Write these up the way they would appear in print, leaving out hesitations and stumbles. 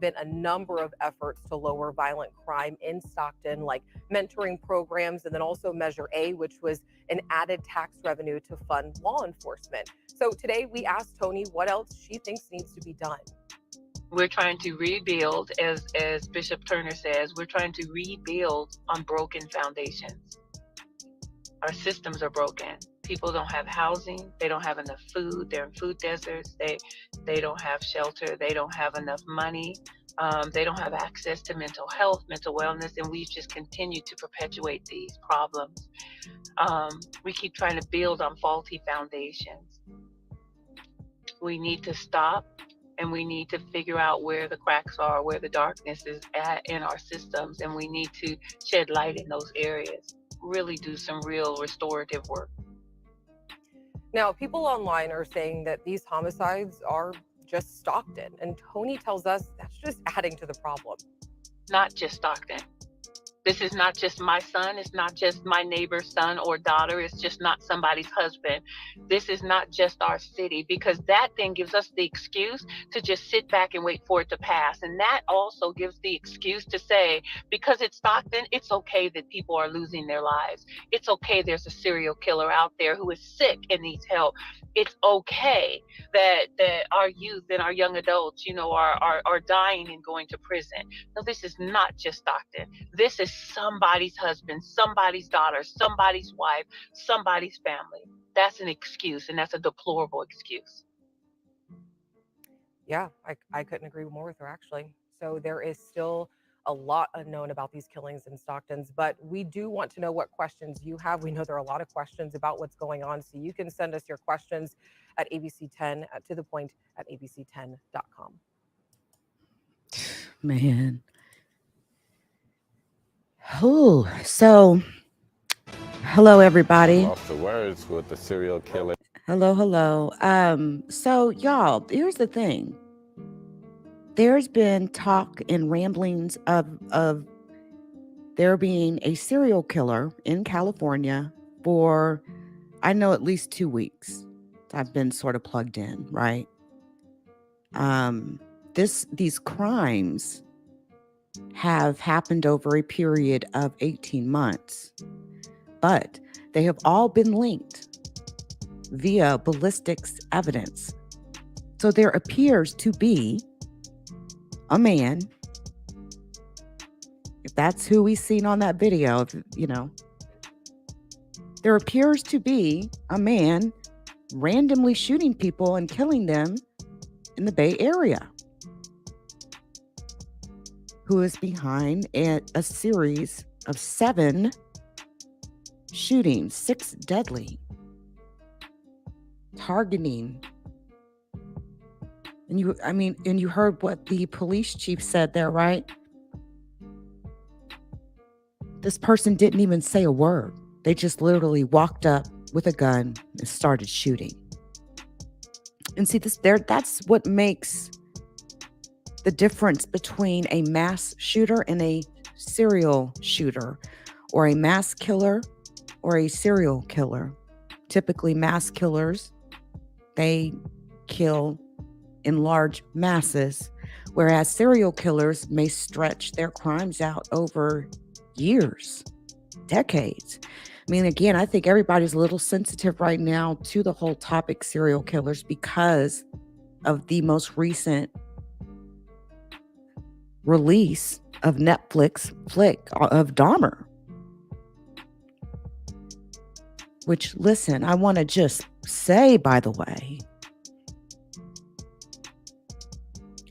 been a number of efforts to lower violent crime in Stockton, like mentoring programs, and then also Measure A, which was an added tax revenue to fund law enforcement. So today we asked Tony what else she thinks needs to be done. We're trying to rebuild, as Bishop Turner says, we're trying to rebuild on broken foundations. Our systems are broken. People don't have housing. They don't have enough food. They're in food deserts. They don't have shelter. They don't have enough money. They don't have access to mental health, mental wellness, and we've just continued to perpetuate these problems. We keep trying to build on faulty foundations. We need to stop, and we need to figure out where the cracks are, where the darkness is at in our systems, and we need to shed light in those areas. Really do some real restorative work. Now, people online are saying that these homicides are just Stockton, and Tony tells us that's just adding to the problem. Not just Stockton. This is not just my son. It's not just my neighbor's son or daughter. It's just not somebody's husband. This is not just our city, because that then gives us the excuse to just sit back and wait for it to pass. And that also gives the excuse to say, because it's Stockton, it's okay that people are losing their lives. It's okay there's a serial killer out there who is sick and needs help. It's okay that our youth and our young adults, are dying and going to prison. No, this is not just Stockton. This is somebody's husband, somebody's daughter, somebody's wife, somebody's family. That's an excuse, and that's a deplorable excuse. Yeah, I couldn't agree more with her, actually. So there is still a lot unknown about these killings in Stockton's, but we do want to know what questions you have. We know there are a lot of questions about what's going on, so you can send us your questions at ABC10 to the point at abc10.com. Man. Oh, so hello everybody. Lost the words with the serial killer. Hello. So y'all, here's the thing. There's been talk and ramblings of there being a serial killer in California for, I know, at least 2 weeks. I've been sort of plugged in, right? These crimes have happened over a period of 18 months, but they have all been linked via ballistics evidence. So there appears to be a man, if that's who we seen on that video, there appears to be a man randomly shooting people and killing them in the Bay Area, who is behind a series of 7 shootings, 6 deadly, targeting. And you heard what the police chief said there, right? This person didn't even say a word. They just literally walked up with a gun and started shooting. And see, that's what makes the difference between a mass shooter and a serial shooter, or a mass killer or a serial killer. Typically, mass killers, they kill in large masses, whereas serial killers may stretch their crimes out over years, decades. I mean, again, I think everybody's a little sensitive right now to the whole topic serial killers because of the most recent release of Netflix flick of Dahmer. Which, listen, I want to just say, by the way,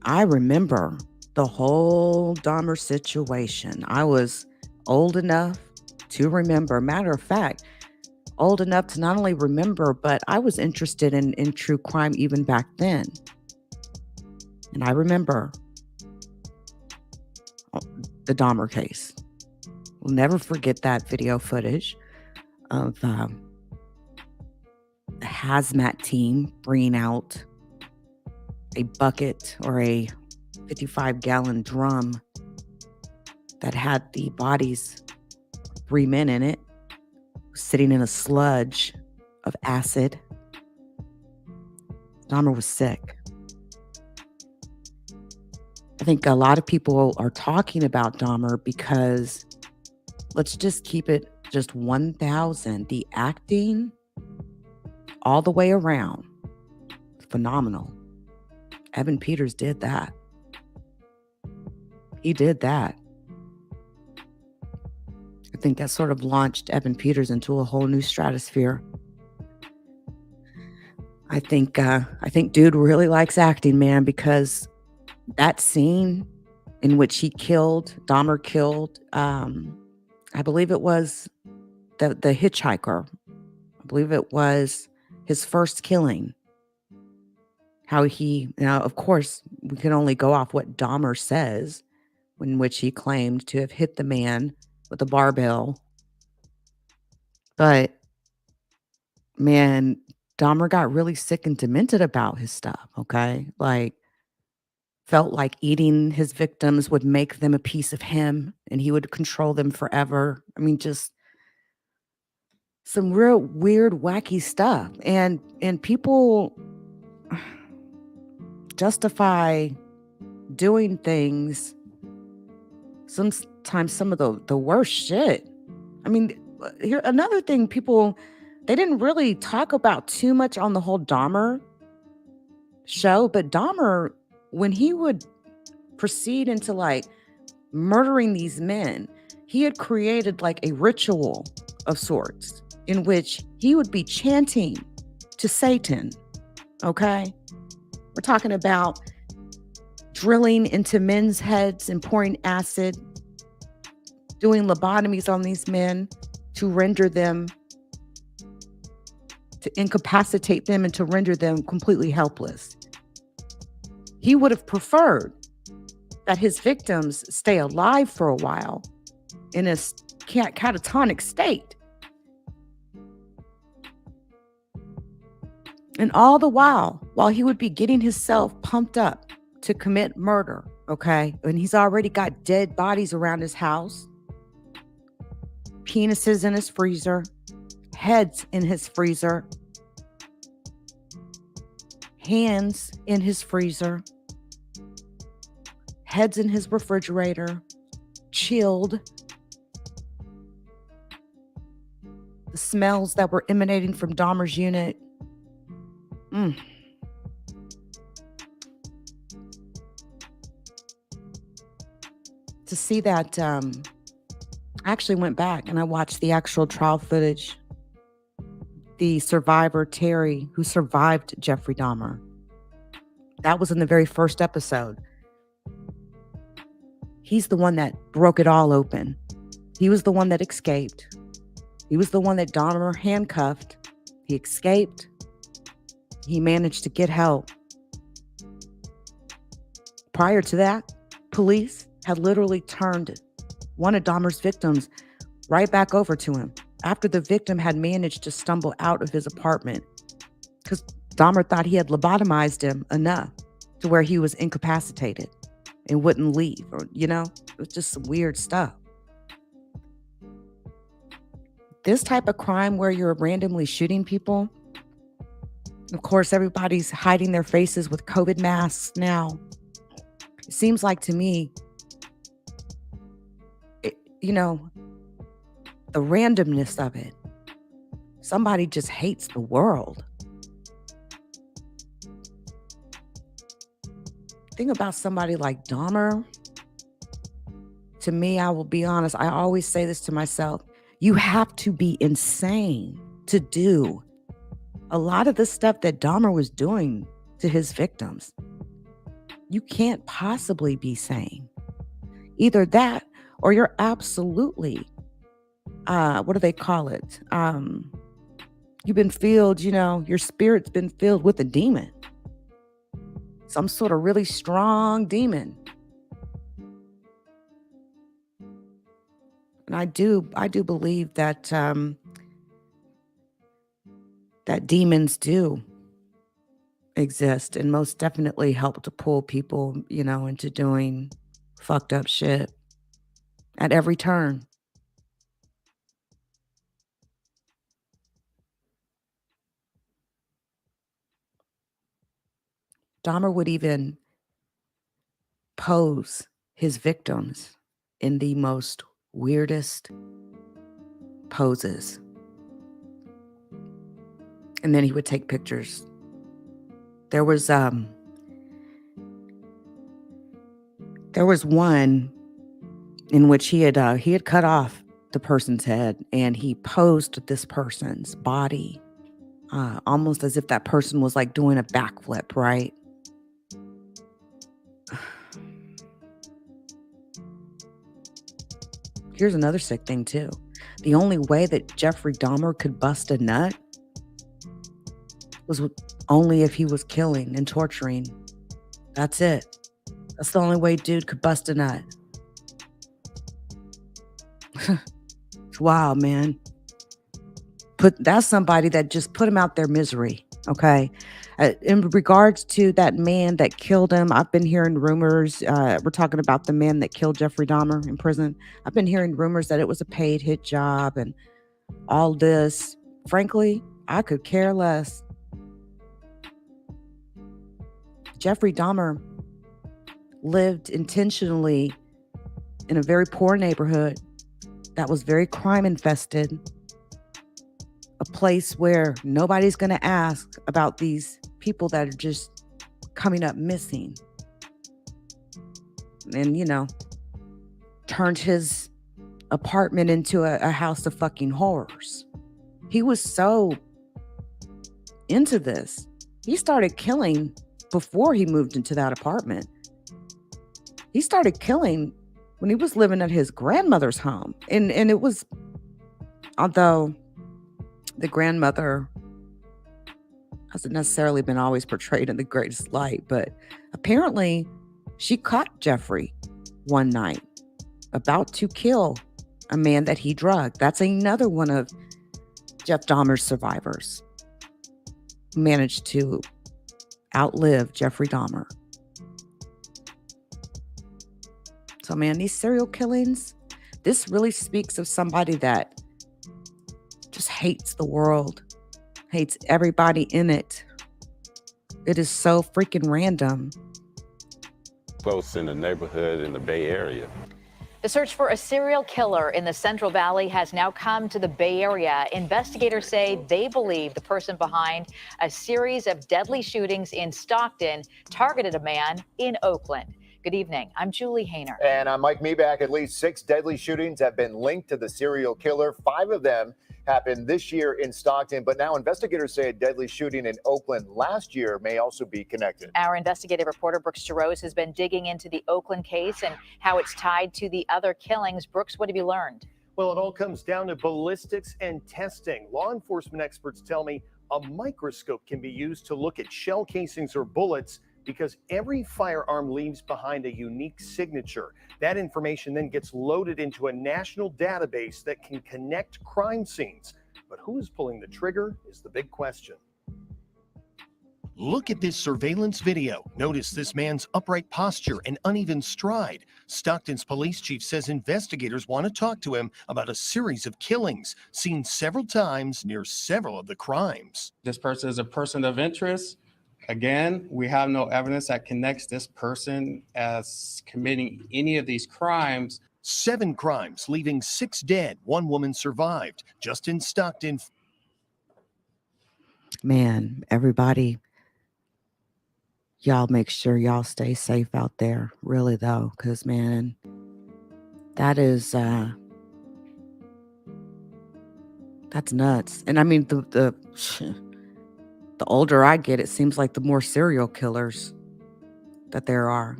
I remember the whole Dahmer situation. I was old enough to remember. Matter of fact, old enough to not only remember, but I was interested in true crime even back then. And I remember the Dahmer case. We'll never forget that video footage of the hazmat team bringing out a bucket or a 55-gallon drum that had the bodies of 3 men in it, sitting in a sludge of acid. Dahmer was sick. I think a lot of people are talking about Dahmer because let's just keep it just 1,000. The acting all the way around, phenomenal. Evan Peters did that. He did that. I think that sort of launched Evan Peters into a whole new stratosphere. I think dude really likes acting, man, because that scene in which Dahmer killed, I believe it was the hitchhiker. I believe it was his first killing. Now, of course, we can only go off what Dahmer says, in which he claimed to have hit the man with a barbell. But man, Dahmer got really sick and demented about his stuff, okay? Like, felt like eating his victims would make them a piece of him and he would control them forever. I mean, just some real weird, wacky stuff. And people justify doing things, sometimes some of the worst shit. I mean, here another thing people they didn't really talk about too much on the whole Dahmer show, but Dahmer, when he would proceed into like murdering these men, he had created like a ritual of sorts in which he would be chanting to Satan. Okay. We're talking about drilling into men's heads and pouring acid, doing lobotomies on these men to render them, to incapacitate them and to render them completely helpless. He would have preferred that his victims stay alive for a while in a catatonic state. And all the while he would be getting himself pumped up to commit murder, okay? And he's already got dead bodies around his house, penises in his freezer, heads in his freezer, hands in his freezer, heads in his refrigerator, chilled. The smells that were emanating from Dahmer's unit. To see that, I actually went back and I watched the actual trial footage. The survivor, Terry, who survived Jeffrey Dahmer. That was in the very first episode. He's the one that broke it all open. He was the one that escaped. He was the one that Dahmer handcuffed. He escaped. He managed to get help. Prior to that, police had literally turned one of Dahmer's victims right back over to him after the victim had managed to stumble out of his apartment because Dahmer thought he had lobotomized him enough to where he was incapacitated and wouldn't leave, or, it was just some weird stuff. This type of crime where you're randomly shooting people, of course, everybody's hiding their faces with COVID masks now. It seems like to me, the randomness of it. Somebody just hates the world. Think about somebody like Dahmer. To me, I will be honest, I always say this to myself. You have to be insane to do a lot of the stuff that Dahmer was doing to his victims. You can't possibly be sane. Either that or you're absolutely, what do they call it? You've been filled, your spirit's been filled with a demon. Some sort of really strong demon. And I do believe that that demons do exist and most definitely help to pull people, into doing fucked up shit at every turn. Dahmer would even pose his victims in the most weirdest poses. And then he would take pictures. There was one in which he had cut off the person's head, and he posed this person's body, almost as if that person was like doing a backflip, right? Here's another sick thing too. The only way that Jeffrey Dahmer could bust a nut was only if he was killing and torturing. That's it. That's the only way dude could bust a nut. It's wild, man. That's somebody that just put him out their misery, okay? In regards to that man that killed him, I've been hearing rumors. We're talking about the man that killed Jeffrey Dahmer in prison. I've been hearing rumors that it was a paid hit job and all this. Frankly, I could care less. Jeffrey Dahmer lived intentionally in a very poor neighborhood that was very crime infested, a place where nobody's going to ask about these people that are just coming up missing. And, turned his apartment into a house of fucking horrors. He was so into this. He started killing before he moved into that apartment. He started killing when he was living at his grandmother's home. And it was, although the grandmother hasn't necessarily been always portrayed in the greatest light, but apparently she caught Jeffrey one night about to kill a man that he drugged. That's another one of Jeff Dahmer's survivors. Managed to outlive Jeffrey Dahmer. So, man, these serial killings, this really speaks of somebody that just hates the world, hates everybody in it. It is so freaking random. Close in the neighborhood in the Bay Area. The search for a serial killer in the Central Valley has now come to the Bay Area. Investigators say they believe the person behind a series of deadly shootings in Stockton targeted a man in Oakland. Good evening. I'm Julie Hayner. And I'm Mike Meeback. At least 6 deadly shootings have been linked to the serial killer. 5 of them happened this year in Stockton, but now investigators say a deadly shooting in Oakland last year may also be connected. Our investigative reporter Brooks Jarosz has been digging into the Oakland case and how it's tied to the other killings. Brooks, what have you learned? Well, it all comes down to ballistics and testing. Law enforcement experts tell me a microscope can be used to look at shell casings or bullets because every firearm leaves behind a unique signature. That information then gets loaded into a national database that can connect crime scenes. But who is pulling the trigger is the big question. Look at this surveillance video. Notice this man's upright posture and uneven stride. Stockton's police chief says investigators want to talk to him about a series of killings seen several times near several of the crimes. This person is a person of interest. Again, we have no evidence that connects this person as committing any of these crimes. 7 crimes, leaving 6 dead. 1 woman survived. Just in Stockton. Man, everybody, y'all make sure y'all stay safe out there. Really, though, because, man, that is, that's nuts. And I mean, the older I get, it seems like the more serial killers that there are.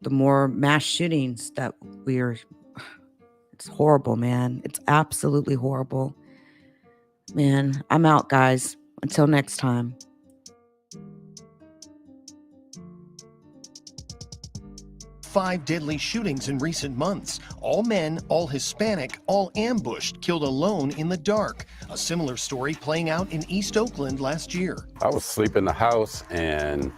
The more mass shootings that it's horrible, man. It's absolutely horrible. Man, I'm out, guys. Until next time. Five deadly shootings in recent months. All men, all Hispanic, all ambushed, killed alone in the dark. A similar story playing out in East Oakland last year. I was asleep in the house and